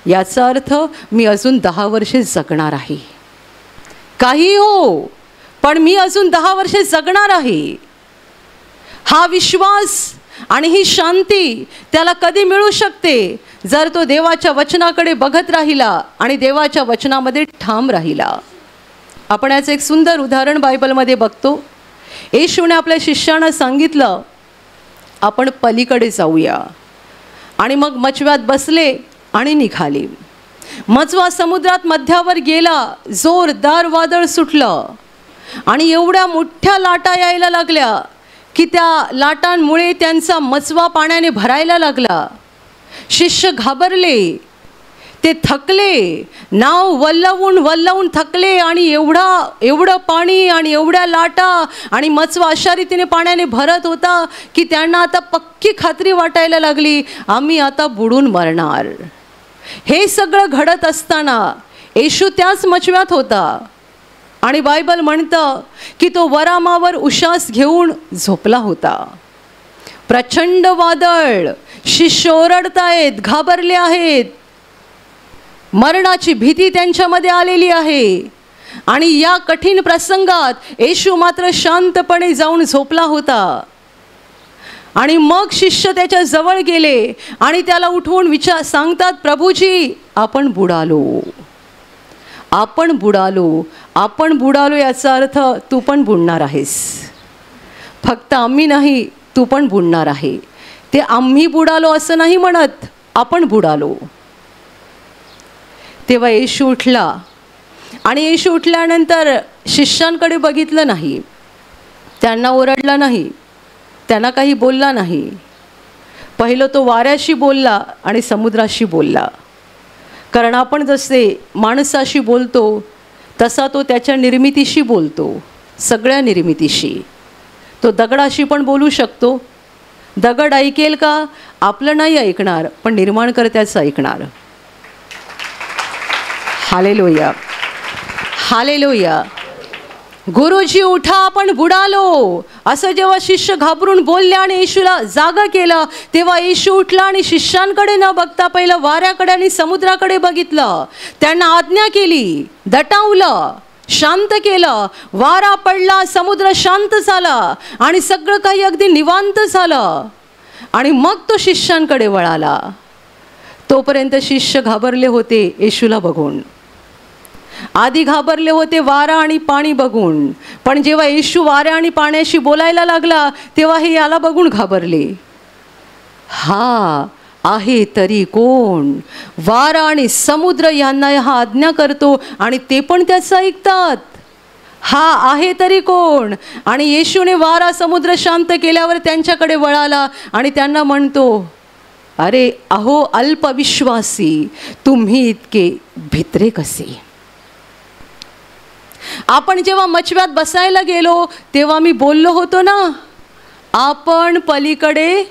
A: याचा अर्थ मी अजून 10 वर्षे जगणार आहे. काही हो, पण मी अजून 10 वर्षे जगणार आहे. हा विश्वास आणि ही शांती त्याला कधी मिळू शकते? जर तो देवाच्या वचनाकडे बघत राहिला आणि देवाच्या वचनामध्ये ठाम राहिला. आपण याचं एक सुंदर उदाहरण बायबलमध्ये बघतो. येशूने आपल्या शिष्यांना सांगितलं आपण पलीकडे जाऊया, आणि मग मचव्यात बसले आणि निघाले. मचवा समुद्रात मध्यावर गेला. जोरदार वादळ सुटलं आणि एवढ्या मोठ्या लाटा यायला लागल्या की त्या लाटांमुळे त्यांचा मचवा पाण्याने भरायला लागला. शिष्य घाबरले, ते थकले, नाव वल्लवून थकले, आणि एवढं पाणी आणि एवढ्या लाटा आणि मचवा अशा रीतीने पाण्याने भरत होता की त्यांना आता पक्की खात्री वाटायला लागली आम्ही आता बुडून मरणार. हे सगळं घडत असताना येशू त्याच मचव्यात होता आणि बायबल म्हणतं की तो वरामावर उशास घेऊन झोपला होता. प्रचंड वादळ, शिष्य ओरडतायत, घाबरले आहेत, मरणाची भीती त्यांच्यामध्ये आलेली आहे. आणि या कठीण प्रसंगात येशू मात्र शांतपणे जाऊन झोपला होता. आणि मग शिष्य त्याच्या जवळ गेले आणि त्याला उठवून सांगतात प्रभूजी आपण बुडालो, आपण बुडालो, आपण बुडालो. याचा अर्थ तू पण बुडणार आहेस. फक्त आम्ही नाही, तू पण बुडणार आहे. ते आम्ही बुडालो असं नाही म्हणत, आपण बुडालो. तेव्हा येशू उठला आणि येशू उठल्यानंतर शिष्यांकडे बघितलं नाही, त्यांना ओरडला नाही, त्यांना काही बोलला नाही. पहिलं तो वाऱ्याशी बोलला आणि समुद्राशी बोलला. कारण आपण जसे माणसाशी बोलतो तसा तो त्याच्या निर्मितीशी बोलतो, सगळ्या निर्मितीशी. तो दगडाशी पण बोलू शकतो. दगड ऐकेल का? आपलं नाही ऐकणार, पण निर्माणकर्त्याचं ऐकणार. Hallelujah, hallelujah. गुरुजी उठा आपण बुडालो असं जेव्हा शिष्य घाबरून बोलले आणि येशूला जागा केलं तेव्हा येशू उठला आणि शिष्यांकडे न बघता पहिलं वाऱ्याकडे आणि समुद्राकडे बघितलं. त्यांना आज्ञा केली, दटावलं, शांत केलं. वारा पडला, समुद्र शांत झाला आणि सगळं काही अगदी निवांत झालं. आणि मग तो शिष्यांकडे वळाला. तोपर्यंत शिष्य घाबरले होते येशूला बघून, आधी घाबरले होते वारा आणि पाणी बघून. पण जेव्हा येशू वाऱ्या आणि पाण्याशी बोलायला लागला तेव्हा हे याला बघून घाबरले. हा आहे तरी कोण? वारा आणि समुद्र यांना हा आज्ञा करतो आणि ते पण त्याचं ऐकतात. हा आहे तरी कोण? आणि येशूने वारा समुद्र शांत केल्यावर त्यांच्याकडे वळाला आणि त्यांना म्हणतो, अरे अहो अल्पविश्वासी, तुम्ही इतके भित्रे कसे? आपण जेव्हा मचव्यात बसायला गेलो तेव्हा मी बोललो होतो ना, आपण पलीकडे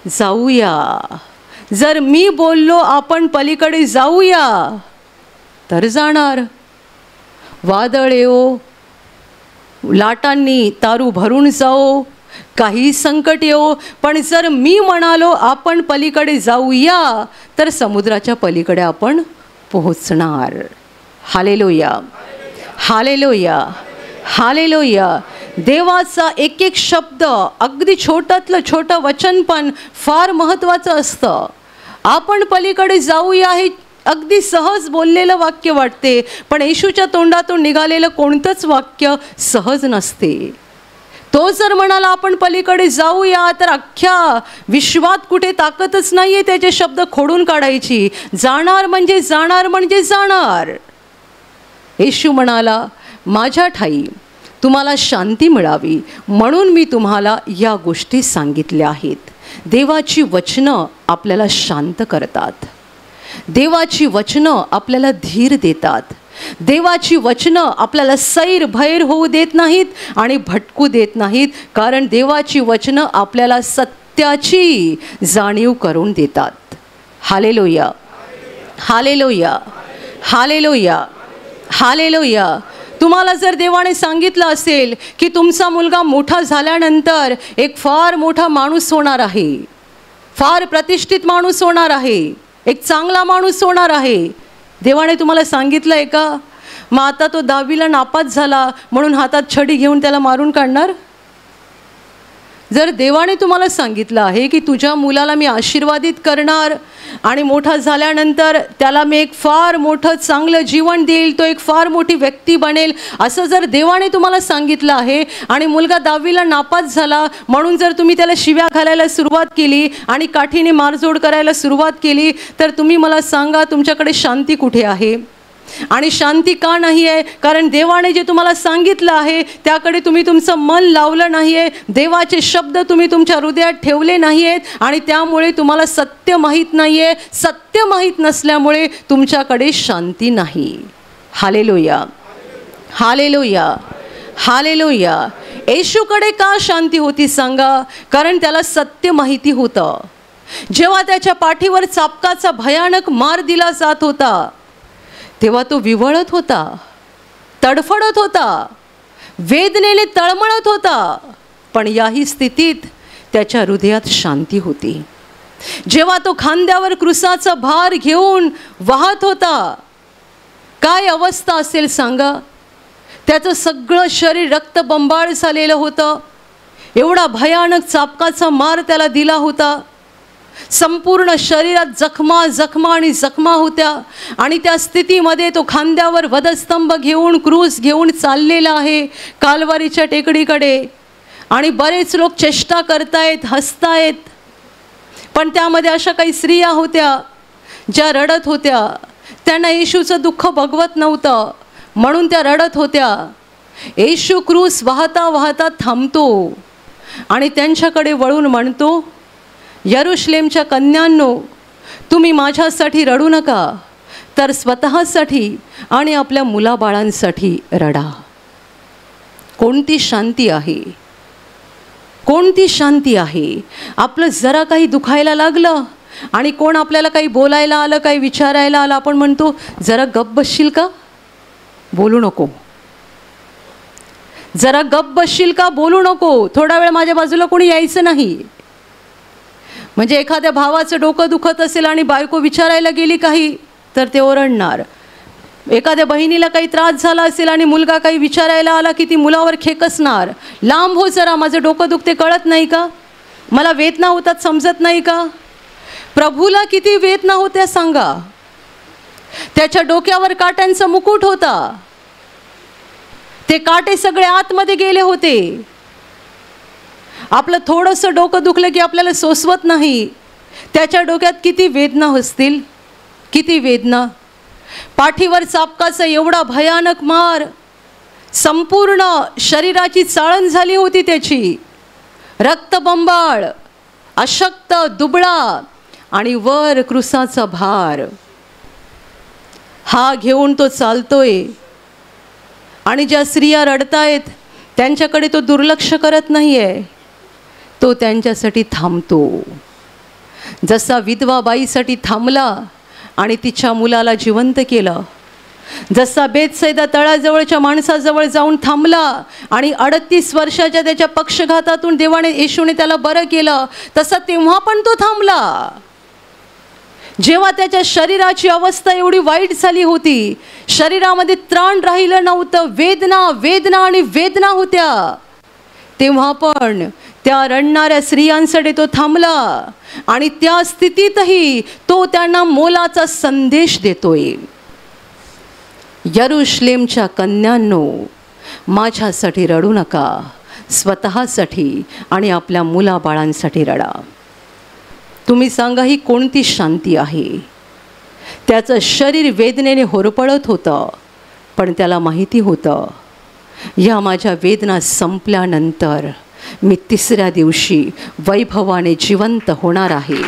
A: जाऊया. जर मी बोललो आपण पलीकडे जाऊया तर जाणार. वादळ येवो, लाटांनी तारू भरून जाओ, काही संकट येवो, पण जर मी म्हणालो आपण पलीकडे जाऊया तर समुद्राच्या पलीकडे आपण पोहोचणार. Hallelujah, hallelujah, hallelujah. देवाचा एक एक शब्द, अगदी छोट्यातलं छोटं वचन पण फार महत्त्वाचं असतं. आपण पलीकडे जाऊया हे अगदी सहज बोललेलं वाक्य वाटते, पण येशूच्या तोंडातून निघालेलं कोणतंच वाक्य सहज नसते. तो जर म्हणाला आपण पलीकडे जाऊया तर अख्ख्या विश्वात कुठे ताकदच नाही आहे त्याचे शब्द खोडून काढायची. जाणार म्हणजे जाणार म्हणजे जाणार. येशू म्हणाला, माझ्या ठाई तुम्हाला शांती मिळावी म्हणून मी तुम्हाला या गोष्टी सांगितल्या आहेत. देवाची वचनं आपल्याला शांत करतात. देवाची वचनं आपल्याला धीर देतात. देवाची वचनं आपल्याला सैर भैर होऊ देत नाहीत आणि भटकू देत नाहीत. कारण देवाची वचनं आपल्याला सत्याची जाणीव करून देतात. Hallelujah, hallelujah, hallelujah, hallelujah. तुम्हाला जर देवाने सांगितलं असेल की तुमचा मुलगा मोठा झाल्यानंतर एक फार मोठा माणूस होणार आहे, फार प्रतिष्ठित माणूस होणार आहे, एक चांगला माणूस होणार आहे, देवाने तुम्हाला सांगितलं आहे का? मग आता तो 10वीला नापास झाला म्हणून हातात छडी घेऊन त्याला मारून काढणार? जर देवाने तुम्हाला सांगितलं आहे की तुझ्या मुलाला मी आशीर्वादित करणार आणि मोठा झाल्यानंतर त्याला मी एक फार मोठं चांगलं जीवन देईल, तो एक फार मोठी व्यक्ती बनेल, असं जर देवाने तुम्हाला सांगितलं आहे आणि मुलगा 10वीला नापास झाला म्हणून जर तुम्ही त्याला शिव्या घालायला सुरुवात केली आणि काठीने मारझोड करायला सुरुवात केली, तर तुम्ही मला सांगा तुमच्याकडे शांती कुठे आहे? आणि शांती का नाही आहे? कारण देवाने जे तुम्हाला सांगितलं आहे त्याकडे तुम्ही तुमचं मन लावलं नाही आहे, देवाचे शब्द तुम्ही तुमच्या हृदयात ठेवले नाही आहेत आणि त्यामुळे तुम्हाला सत्य माहीत नाही आहे. सत्य माहीत नसल्यामुळे तुमच्याकडे शांती नाही. Hallelujah, hallelujah, hallelujah. येशूकडे का शांती होती सांगा? कारण त्याला सत्य माहिती होतं. जेव्हा त्याच्या पाठीवर चाबकाचा भयानक मार दिला जात होता तेव्हा तो विवळत होता, तडफडत होता, वेदनेने तळमळत होता, पण याही स्थितीत त्याच्या हृदयात शांती होती. जेव्हा तो खांद्यावर क्रूसाचा भार घेऊन वाहत होता, काय अवस्था असेल सांगा? त्याचं सगळं शरीर रक्तबंबाळ झालेलं होतं, एवढा भयानक चाबकाचा मार त्याला दिला होता, संपूर्ण शरीरात जखमा जखमा आणि जखमा होत्या आणि त्या स्थितीमध्ये तो खांद्यावर वधस्तंभ घेऊन क्रूस घेऊन चाललेला आहे कालवारीच्या टेकडीकडे. आणि बरेच लोक चेष्टा करतायत, हसतायत, पण त्यामध्ये अशा काही स्त्रिया होत्या ज्या रडत होत्या. त्यांना येशूचं दुःख बघवत नव्हतं म्हणून त्या रडत होत्या. येशू क्रूस वाहता वाहता थांबतो आणि त्यांच्याकडे वळून म्हणतो, यरूशलेमच्या कन्यांनो, तुम्ही माझ्यासाठी रडू नका, तर स्वतःसाठी आणि आपल्या मुलाबाळांसाठी रडा. कोणती शांती आहे, कोणती शांती आहे. आपलं जरा काही दुखायला लागलं आणि कोण आपल्याला काही बोलायला आलं, काही विचारायला आलं, आपण म्हणतो जरा गप्प बसशील का, बोलू नको. जरा गप्प बसशील का, बोलू नको. थोडा वेळ माझ्या बाजूला कोणी यायचं नाही. म्हणजे एखाद्या भावाचं डोकं दुखत असेल आणि बायको विचारायला गेली काही, तर ते ओरडणार. एखाद्या बहिणीला काही त्रास झाला असेल आणि मुलगा काही विचारायला आला की ती मुलावर खेकसणार. लांब हो जरा, माझं डोकं दुखते कळत नाही का, मला वेदना होतात समजत नाही का. प्रभूला किती वेदना होत्या सांगा. त्याच्या डोक्यावर काट्यांचा मुकुट होता, ते काटे सगळे आतमध्ये गेले होते. आपलं थोडंसं डोकं दुखलं की आपल्याला सोसवत नाही. त्याच्या डोक्यात किती वेदना असतील, किती वेदना. पाठीवर चाबकाचा एवढा भयानक मार, संपूर्ण शरीराची चाळण झाली होती त्याची, रक्तबंबाळ, अशक्त, दुबळा आणि वर क्रूसाचा भार. हा घेऊन तो चालतोय आणि ज्या स्त्रिया रडतायत त्यांच्याकडे तो दुर्लक्ष करत नाही आहे, तो त्यांच्यासाठी थांबतो. जसा विधवा बाईसाठी थांबला आणि तिच्या मुलाला जिवंत केलं, जसा बेतसैदा तळाजवळच्या माणसाजवळ जाऊन थांबला आणि 38 वर्षाच्या त्याच्या पक्षघातातून देवाने येशूने त्याला बरं केलं, तसा तेव्हा पण तो थांबला. जेव्हा त्याच्या शरीराची अवस्था एवढी वाईट झाली होती, शरीरामध्ये त्राण राहिलं नव्हतं, वेदना वेदना आणि वेदना होत्या, तेव्हा पण त्या रडणाऱ्या स्त्रियांसाठी तो थांबला आणि त्या स्थितीतही तो त्यांना मोलाचा संदेश देतोय. यरूशलेमच्या कन्यांनो, माझ्यासाठी रडू नका, स्वतःसाठी आणि आपल्या मुलाबाळांसाठी रडा. तुम्ही सांगा, ही कोणती शांती आहे? त्याचं शरीर वेदनेने होरपळत होतं, पण त्याला माहिती होतं या माझ्या वेदना संपल्यानंतर मी 3ऱ्या दिवशी वैभवाने जिवंत होणार आहे.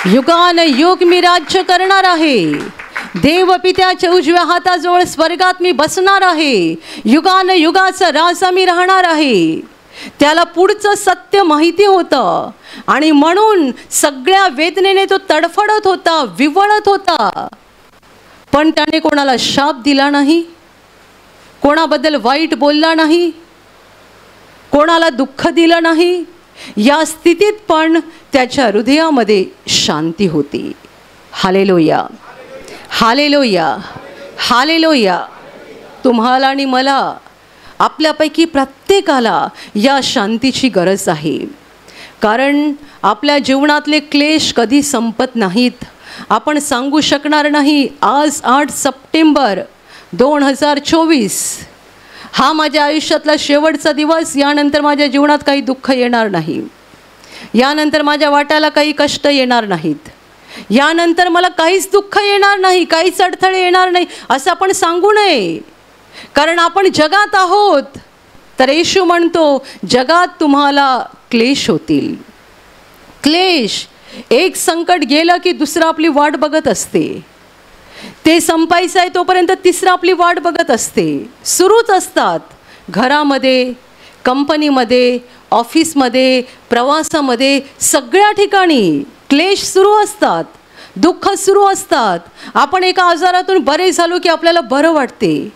A: युगानुयुग मी राज्य करणार आहे. देव पित्याच्या उजव्या हाताजवळ स्वर्गात मी बसणार आहे. युगानुयुगाचा राजा मी राहणार आहे. त्याला पुढचं सत्य माहिती होतं आणि म्हणून सगळ्या वेदनेने तो तडफडत होता, विवळत होता. पण त्याने कोणाला शाप दिला नाही, कोणाबद्दल वाईट बोलला नाही, कोणाला दुःख दिलं नाही. या स्थितीत पण त्याच्या हृदयामध्ये शांती होती. Hallelujah, hallelujah, hallelujah. तुम्हाला आणि मला, आपल्यापैकी प्रत्येकाला या शांतीची गरज आहे. कारण आपल्या जीवनातले क्लेश कधी संपत नाहीत. आपण सांगू शकणार नाही आज 8 सप्टेंबर 2024 हा माझ्या आयुष्यातला शेवटचा दिवस, यानंतर माझ्या जीवनात काही दुःख येणार नाही, यानंतर माझ्या वाट्याला काही कष्ट येणार नाहीत, यानंतर मला काहीच दुःख येणार नाही, काहीच अडथळे येणार नाही असं आपण सांगू नये. कारण आपण जगात आहोत. तर येशू म्हणतो जगात तुम्हाला क्लेश होतील. क्लेश, एक संकट गेलं की दुसरं आपली वाट बघत असते. ते संपायचं आहे तोपर्यंत तिसरं आपली वाट बघत असते. सुरूच असतात. घरामध्ये, कंपनीमध्ये, ऑफिसमध्ये, प्रवासामध्ये, सगळ्या ठिकाणी क्लेश सुरू असतात, दुःख सुरू असतात. आपण एका आजारातून बरे झालो की आपल्याला बरं वाटते.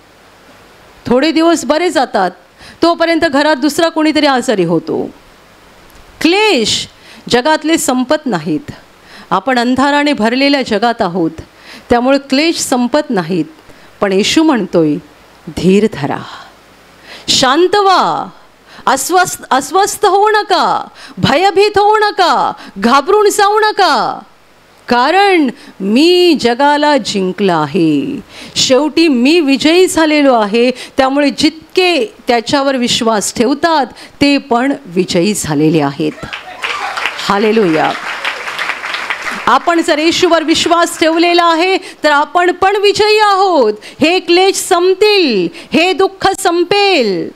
A: थोडे दिवस बरे जातात, तोपर्यंत घरात दुसरा कोणीतरी आजारी होतो. क्लेश जगातले संपत नाहीत. आपण अंधाराने भरलेल्या जगात आहोत, त्यामुळे क्लेश संपत नाहीत. पण येशू म्हणतोय धीर धरा, शांत व्हा, अस्वस्थ होऊ नका, भयभीत होऊ नका, घाबरून जाऊ नका. कारण मी जगाला जिंकलं आहे. शेवटी मी विजयी झालेलो आहे. त्यामुळे जितके त्याच्यावर विश्वास ठेवतात ते पण विजयी झालेले आहेत. हालेलुया. आपण जर येशूवर विश्वास ठेवलेला आहे तर आपण पण विजयी आहोत. हे क्लेश संपतील, हे दुःख संपेल.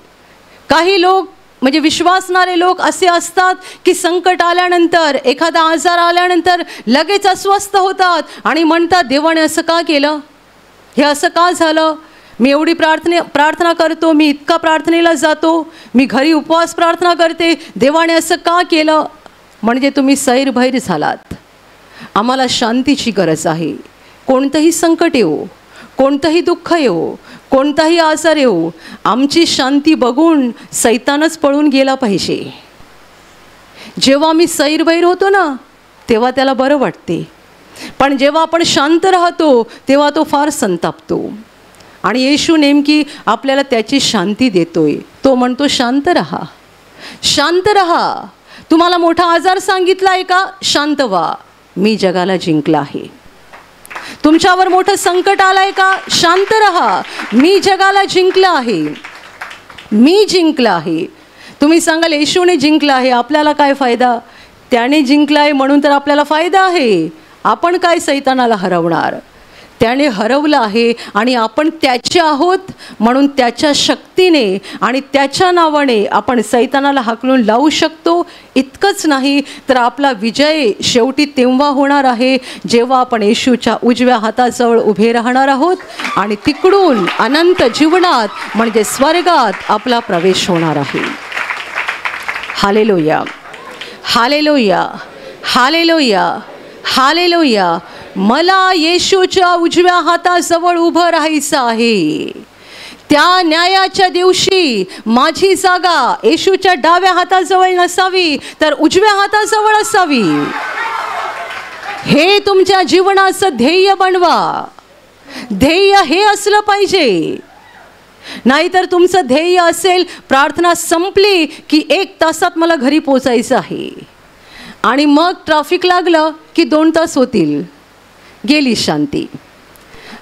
A: काही लोक म्हणजे विश्वासणारे लोक असे असतात की संकट आल्यानंतर, एखादा आजार आल्यानंतर लगेच अस्वस्थ होतात आणि म्हणतात देवाने असं का केलं, हे असं का झालं, मी एवढी प्रार्थना करतो, मी इतका प्रार्थनेला जातो, मी घरी उपवास प्रार्थना करते, देवाने असं का केलं. म्हणजे तुम्ही सैरभैर झालात. आम्हाला शांतीची गरज आहे. कोणतंही संकट येवो, कोणतंही दुःख येवो, कोणताही आजार येवो, आमची शांती बघून सैतानच पळून गेला पाहिजे. जेव्हा मी सैरभैर होतो ना तेव्हा त्याला बरं वाटते. पण जेव्हा आपण शांत राहतो तेव्हा तो फार संतापतो. आणि येशू नेमकी आपल्याला त्याची शांती देतोय. तो म्हणतो शांत रहा, शांत रहा. तुम्हाला मोठा आजार सांगितला आहे का, शांत व्हा, मी जगाला जिंकलं आहे. तुमच्यावर मोठं संकट आलंय का, शांत रहा, मी जगाला जिंकलं आहे, मी जिंकलं आहे. तुम्ही सांगाल येशूने जिंकलं आहे, आपल्याला काय फायदा. त्याने जिंकलं आहे म्हणून तर आपल्याला फायदा आहे. आपण काय सैतानाला हरवणार. त्याने हरवलं आहे आणि आपण त्याचे आहोत म्हणून त्याच्या शक्तीने आणि त्याच्या नावाने आपण सैतानाला हाकलून लावू शकतो. इतकंच नाही तर आपला विजय शेवटी तेव्हा होणार आहे जेव्हा आपण येशूच्या उजव्या हाताजवळ उभे राहणार आहोत आणि तिकडून अनंत जीवनात म्हणजे स्वर्गात आपला प्रवेश होणार आहे. Hallelujah, hallelujah, hallelujah, hallelujah. मला येशूच्या उजव्या हाताजवळ उभं राहायचं आहे. त्या न्यायाच्या दिवशी माझी जागा येशूच्या डाव्या हाताजवळ नसावी तर उजव्या हाताजवळ असावी. हे तुमच्या जीवनाचं ध्येय बनवा. ध्येय हे असलं पाहिजे. नाहीतर तुमचं ध्येय असेल प्रार्थना संपली की 1 तासात मला घरी पोचायचं आहे आणि मग ट्रॅफिक लागलं की 2 तास होतील, गेली शांती.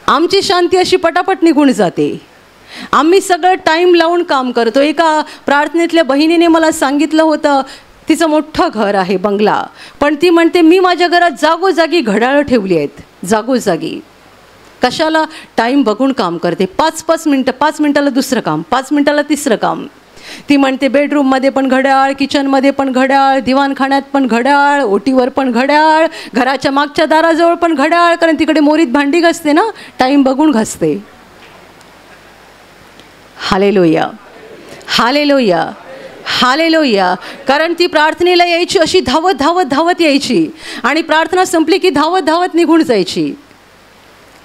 A: आमची शांती अशी पटापट निघून जाते. आम्ही सगळं टाईम लावून काम करतो. एका प्रार्थनेतल्या बहिणीने मला सांगितलं होतं, तिचं मोठं घर आहे, बंगला, पण ती म्हणते मी माझ्या घरात जागोजागी घड्याळं ठेवली आहेत, जागोजागी. कशाला, टाईम बघून काम करते. 5-5 मिनटं, 5 मिनटाला दुसरं काम, 5 मिनटाला तिसरं काम. ती म्हणते बेडरूममध्ये पण घड्याळ, किचनमध्ये पण घड्याळ, दिवाणखान्यात पण घड्याळ, ओटीवर पण घड्याळ, घराच्या मागच्या दाराजवळ पण घड्याळ. कारण तिकडे मोरीत भांडी घासते ना, टाईम बघून घासते. Hallelujah, hallelujah, hallelujah. कारण ती प्रार्थनेला यायची अशी धावत धावत धावत यायची आणि प्रार्थना संपली की धावत धावत निघून जायची.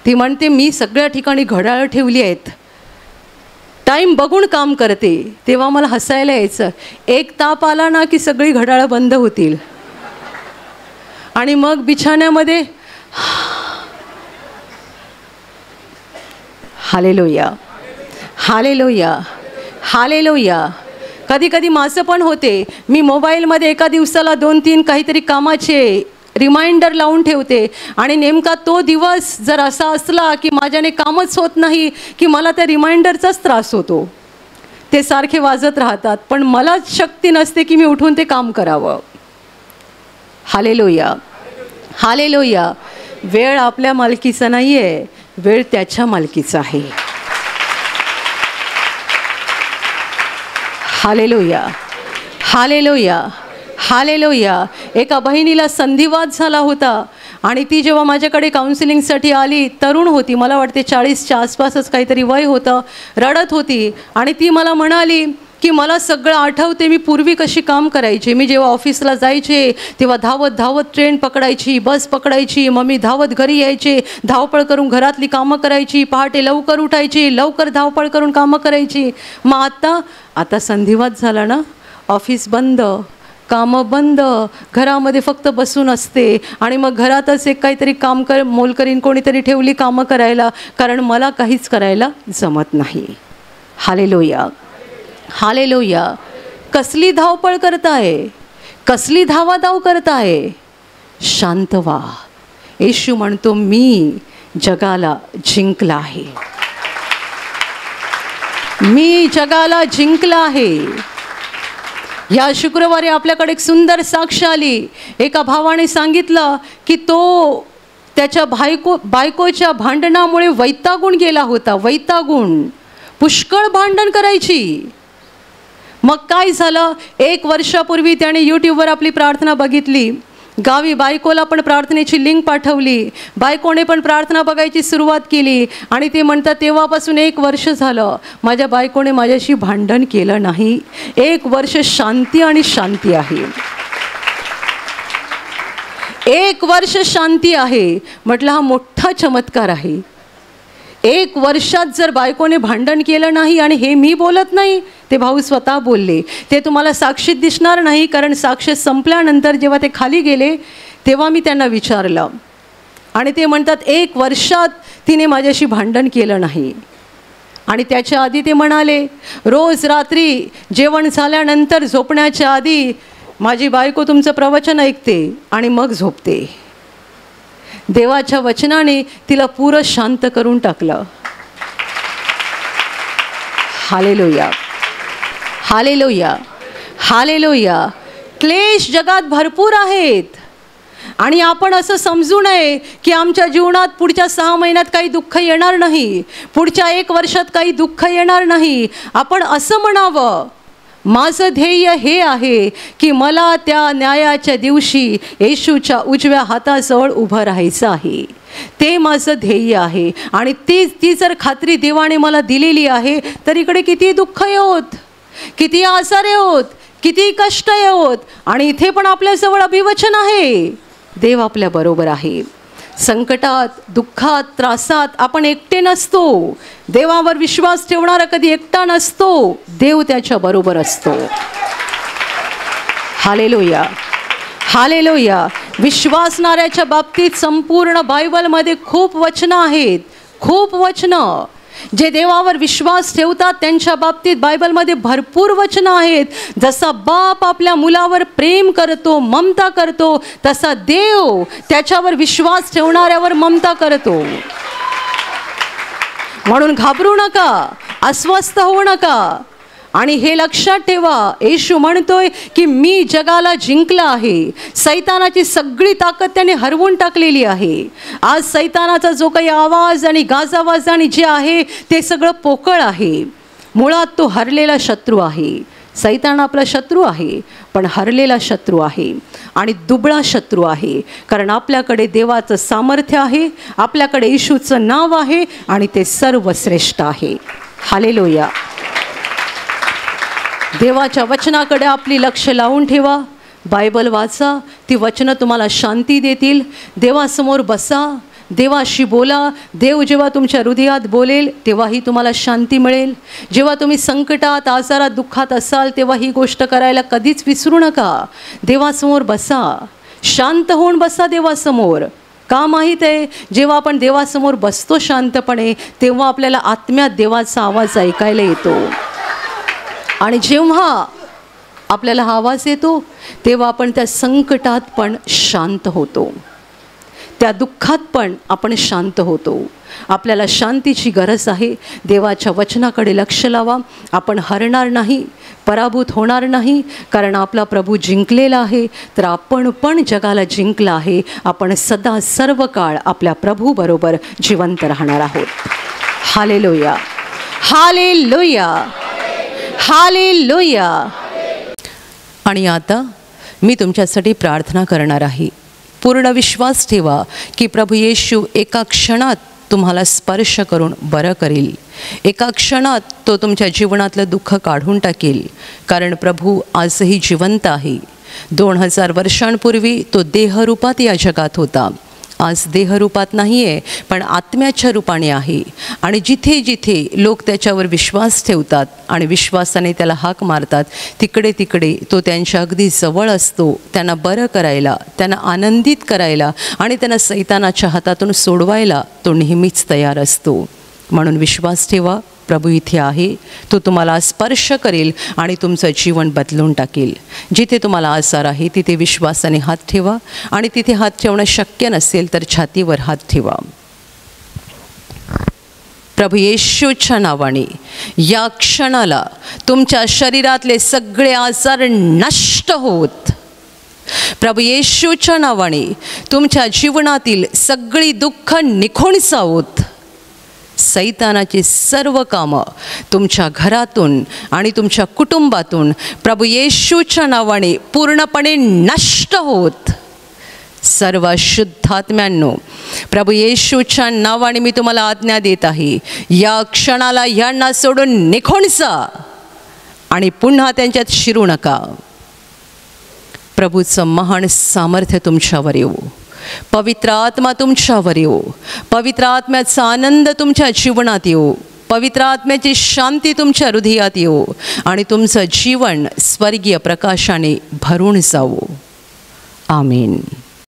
A: ती म्हणते मी सगळ्या ठिकाणी घड्याळं ठेवली आहेत, टाईम बघून काम करते. तेव्हा मला हसायला यायचं. एक ताप आला ना की सगळी घड्याळं बंद होतील आणि मग बिछाण्यामध्ये हालेलुया हालेलुया हालेलुया. कधी कधी माझं पण होते, मी मोबाईलमध्ये एका दिवसाला 2-3 काहीतरी कामाचे रिमाइंडर लावून ठेवते आणि नेमका तो दिवस जर असा असला की माझ्याने कामच होत नाही की मला त्या रिमाइंडरचाच त्रास होतो. ते सारखे वाजत राहतात पण मला शक्ती नसते की मी उठून ते काम करावं. Hallelujah hallelujah. वेळ आपल्या मालकीचा नाही आहे, वेळ त्याच्या मालकीचा आहे. Hallelujah hallelujah hallelujah. एका बहिणीला संधिवात झाला होता आणि ती जेव्हा माझ्याकडे काउन्सिलिंगसाठी आली, तरुण होती, मला वाटते 40च्या आसपासच काहीतरी वय होतं, रडत होती आणि ती मला म्हणाली की मला सगळं आठवते, मी पूर्वी कशी काम करायची. मी जेव्हा ऑफिसला जायचे तेव्हा धावत धावत ट्रेन पकडायची, बस पकडायची, मग मी धावत घरी यायचे, धावपळ करून घरातली कामं करायची, पहाटे लवकर उठायची, लवकर धावपळ करून कामं करायची. मग आता संधिवात झाला ना, ऑफिस बंद, कामं बंद, घरामध्ये फक्त बसून असते आणि मग घरातच एक काहीतरी काम मोलकरीन कोणीतरी ठेवली कामं करायला, कारण मला काहीच करायला जमत नाही. Hallelujah hallelujah. कसली धावपळ करताय, कसली धावाधाव करताय, शांत व्हा. येशू म्हणतो मी जगाला जिंकला आहे, मी जगाला जिंकला आहे. या शुक्रवारी आपल्याकडे एक सुंदर साक्ष आली. एका भावाने सांगितलं की तो त्याच्या बायकोच्या भांडणामुळे वैतागून गेला होता. वैतागून पुष्कळ भांडण करायची. मग काय झालं, 1 वर्षापूर्वी त्याने यूट्यूबवर आपली प्रार्थना बघितली. गावी बायकोला पण प्रार्थनेची लिंक पाठवली, बायकोने पण प्रार्थना बघायची सुरुवात केली आणि ते म्हणतात तेव्हापासून 1 वर्ष झालं माझ्या बायकोने माझ्याशी भांडण केलं नाही. 1 वर्ष शांती आणि शांती आहे. 1 वर्ष शांती आहे. म्हटलं हा मोठा चमत्कार आहे. 1 वर्षात जर बायकोने भांडण केलं नाही, आणि हे मी बोलत नाही, ते भाऊ स्वतः बोलले. ते तुम्हाला साक्षीत दिसणार नाही, कारण साक्ष संपल्यानंतर जेव्हा ते खाली गेले तेव्हा मी त्यांना विचारलं आणि ते म्हणतात 1 वर्षात तिने माझ्याशी भांडण केलं नाही. आणि त्याच्या आधी ते म्हणाले रोज रात्री जेवण झाल्यानंतर झोपण्याच्या आधी माझी बायको तुमचं प्रवचन ऐकते आणि मग झोपते. देवाच्या वचनाने तिला पुरं शांत करून टाकलं. Hallelujah hallelujah hallelujah. क्लेश जगात भरपूर आहेत आणि आपण असं समजू नये की आमच्या जीवनात पुढच्या 6 महिन्यात काही दुःख येणार नाही, पुढच्या 1 वर्षात काही दुःख येणार नाही. आपण असं म्हणावं, माझं ध्येय हे आहे की मला त्या न्यायाच्या दिवशी येशूच्या उजव्या हाताजवळ उभं राहायचं आहे. ते माझं ध्येय आहे आणि ती जर खात्री देवाने मला दिलेली आहे तर इकडे किती दुःख येवोत, किती आजार येवोत, किती कष्ट येवोत, आणि इथे पण आपल्याजवळ अभिवचन आहे, देव आपल्या बरोबर आहे. संकटात, दुःखात, त्रासात आपण एकटे नसतो. देवावर विश्वास ठेवणारा कधी एकटा नसतो, देव त्याच्या बरोबर असतो. Hallelujah hallelujah. विश्वासणाऱ्याच्या बाबतीत संपूर्ण बायबलमध्ये खूप वचनं आहेत, खूप वचनं. जे देवावर विश्वास ठेवतात त्यांच्या बाबतीत बायबलमध्ये भरपूर वचनं आहेत. जसा बाप आपल्या मुलावर प्रेम करतो, ममता करतो, तसा देव त्याच्यावर विश्वास ठेवणाऱ्यावर ममता करतो. म्हणून घाबरू नका, अस्वस्थ होऊ नका. आणि हे लक्षात ठेवा, येशू म्हणतोय की मी जगाला जिंकला आहे. सैतानाची सगळी ताकद त्याने हरवून टाकलेली आहे. आज सैतानाचा जो काही आवाज आणि गाजावाज आणि जे आहे ते सगळं पोकळ आहे. मुळात तो हरलेला शत्रू आहे. सैतान आपला शत्रू आहे, पण हरलेला शत्रू आहे आणि दुबळा शत्रू आहे. कारण आपल्याकडे देवाचं सामर्थ्य आहे, आपल्याकडे येशूचं नाव आहे आणि ते सर्वश्रेष्ठ आहे. हालेलुया देवाच्या वचनाकडे आपली लक्ष लावून ठेवा. बायबल वाचा, ती वचनं तुम्हाला शांती देतील. देवासमोर बसा, देवाशी बोला. देव जेव्हा तुमच्या हृदयात बोलेल तेव्हाही तुम्हाला शांती मिळेल. जेव्हा तुम्ही संकटात, आजारात, दुःखात असाल तेव्हा ही गोष्ट करायला कधीच विसरू नका. देवासमोर बसा, शांत होऊन बसा देवासमोर. का माहीत आहे, जेव्हा आपण देवासमोर बसतो शांतपणे तेव्हा आपल्याला आत्म्यात देवाचा आवाज ऐकायला येतो. आणि जेव्हा आपल्याला हा आवाज येतो तेव्हा आपण त्या संकटात पण शांत होतो, त्या दुःखात पण आपण शांत होतो. आपल्याला शांतीची गरज आहे. देवाच्या वचनाकडे लक्ष लावा. आपण हरणार नाही, पराभूत होणार नाही, कारण आपला प्रभू जिंकलेला आहे. तर आपण पण जगाला जिंकलं आहे. आपण सदा सर्व काळ आपल्या प्रभूबरोबर जिवंत राहणार आहोत. Hallelujah, hallelujah, hallelujah. आणि आता मी तुमच्यासाठी प्रार्थना करणार आहे. पूर्ण विश्वास ठेवा की प्रभू येशू एका क्षणात तुम्हाला स्पर्श करून बरं करेल. एका क्षणात तो तुमच्या जीवनातलं दुःख काढून टाकेल, कारण प्रभू आजही जिवंत आहे. 2000 वर्षांपूर्वी तो देहरूपात या जगात होता. आज देहरूपात नाही आहे, पण आत्म्याच्या रूपाने आहे. आणि जिथे जिथे लोक त्याच्यावर विश्वास ठेवतात आणि विश्वासाने त्याला हाक मारतात, तिकडे तिकडे तो त्यांच्या अगदी जवळ असतो. त्यांना बरं करायला, त्यांना आनंदित करायला आणि त्यांना सैतानाच्या हातातून सोडवायला तो नेहमीच तयार असतो. म्हणून विश्वास ठेवा, प्रभू इथे आहे. तो तुम्हाला स्पर्श करेल आणि तुमचं जीवन बदलून टाकेल. जिथे तुम्हाला आजार आहे तिथे विश्वासाने हात ठेवा, आणि तिथे हात ठेवणं शक्य नसेल तर छातीवर हात ठेवा. प्रभू येशूच्या नावाने या क्षणाला तुमच्या शरीरातले सगळे आजार नष्ट होत. प्रभू येशूच्या नावाने तुमच्या जीवनातील सगळी दुःख निघून जावोत. सैतानाची सर्व कामं तुमच्या घरातून आणि तुमच्या कुटुंबातून प्रभू येशूच्या नावाने पूर्णपणे नष्ट होत. सर्व शुद्धात्म्यांनो, प्रभू येशूच्या नावाने मी तुम्हाला आज्ञा देत आहे, या क्षणाला यांना सोडून निघून जा आणि पुन्हा त्यांच्यात शिरू नका. प्रभूचं महान सामर्थ्य तुमच्यावर येऊ. पवित्र आत्मा तुमच्यावर येऊ. पवित्र आत्म्याचा आनंद तुमच्या जीवनात येऊ. पवित्र आत्म्याची शांती तुमच्या हृदयात येऊ आणि तुमचं जीवन स्वर्गीय प्रकाशाने भरून जावो. आमीन.